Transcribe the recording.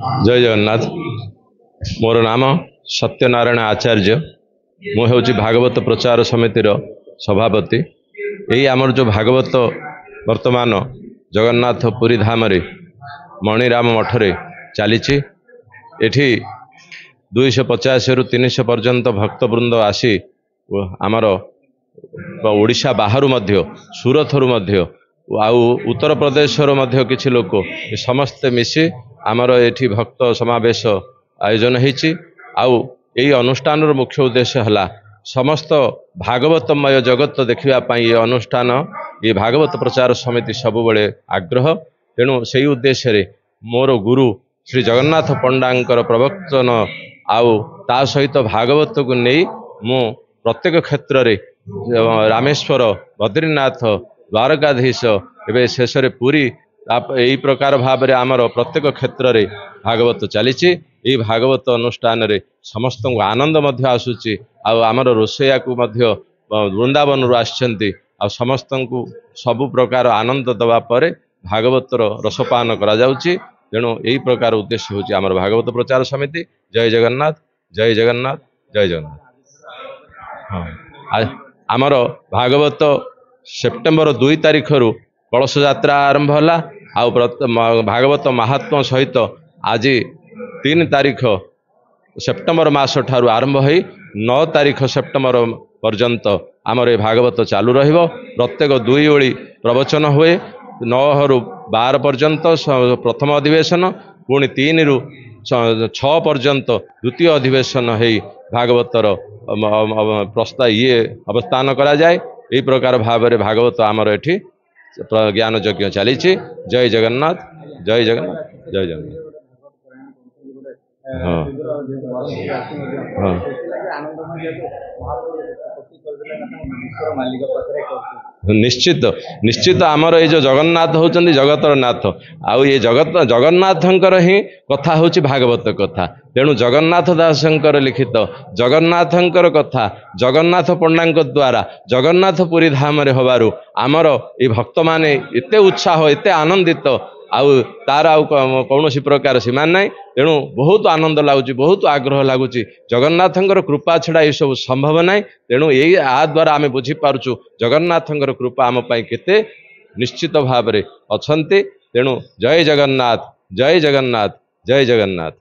जय जगन्नाथ। मोर नाम सत्यनारायण आचार्य। मु हूँ भागवत प्रचार समितिर सभापति। यही आमर जो भागवत वर्तमान जगन्नाथ पुरी धाम मणिराम मठरे चली। एठी 250 रु 300 पर्यंत भक्तवृंद आसी आमर ओडिशा बाहरु मध्य सूरतरु मध्य आउ उत्तर प्रदेश किछि लोक समस्ते मिसी आमर एठी भक्त समावेश आयोजन होइछि। आउ यही अनुष्ठान मुख्य उद्देश्य है समस्त भागवतमय जगत देखा ये अनुष्ठान ये भागवत प्रचार समिति सबुबले आग्रह। तेणु से उद्देश्य रे मोर गुरु श्री जगन्नाथ पंडांकर प्रवचन आउ ता सहित भागवत को नहीं मु प्रत्येक क्षेत्र में रामेश्वर बद्रीनाथ द्वारकाधीश एवं शेष पुरी यही प्रकार भाव में आमर प्रत्येक क्षेत्र में भागवत चली। भागवत अनुष्ठान रे समस्त को आनंद आसूची। आमर रोसैया को वृंदावन आसछन्ति समस्त को सबु प्रकार आनंद दवा पर भागवतर रसपान करा जाउची। तेणु यही प्रकार उद्देश्य होची आमर भागवत प्रचार समिति। जय जगन्नाथ, जय जगन्नाथ, जय जगन्नाथ। हाँ, आमर भागवत सेप्टेम्बर 2 तारिख रु कलश यात्रा आरंभ होला। भागवत महात्मा सहित आज 3 तारिख सेप्टेम्बर मास ठारू आरंभ हो 9 तारिख सेप्टेम्बर पर्यंत आमर ये भागवत चालू रहिबो। प्रत्येक 2 ओली प्रवचन हुए। 9 रु 12 पर्यंत प्रथम अधिवेशन, पुणी 3 रु 6 पर्यंत द्वितीय अधिवेशन है भागवतर प्रस्ताव ये अवस्थान करा जाए। यही प्रकार भाव में भागवत आमर एठी ज्ञान यज्ञ चली। जय जगन्नाथ, जय जगन्नाथ, जय जगन्नाथ। हाँ हाँ निश्चित निश्चित आमर ये जो जगन्नाथ होचंदी जगतर नाथ आउ ये जगत जगन्नाथंकर ही कथा होची भागवत कथा। तेणु जगन्नाथ दासंकर लिखित जगन्नाथंकर कथा जगन्नाथ पंडांक द्वारा जगन्नाथ पुरी धाम रे होबारु आमर ये भक्त माने एते उत्साह एते आनंदित आउ तार आउ कौन प्रकार सीमा ना। तेणु बहुत आनंद लगुच, बहुत आग्रह लगुच। जगन्नाथंकर कृपा छड़ा ये सब संभव ना। तेणु यही आ द्वारा आम बुझीपार्चु जगन्नाथंकर कृपा आम केते निश्चित भाव में अच्छा। तेणु जय जगन्नाथ, जय जगन्नाथ, जय जगन्नाथ।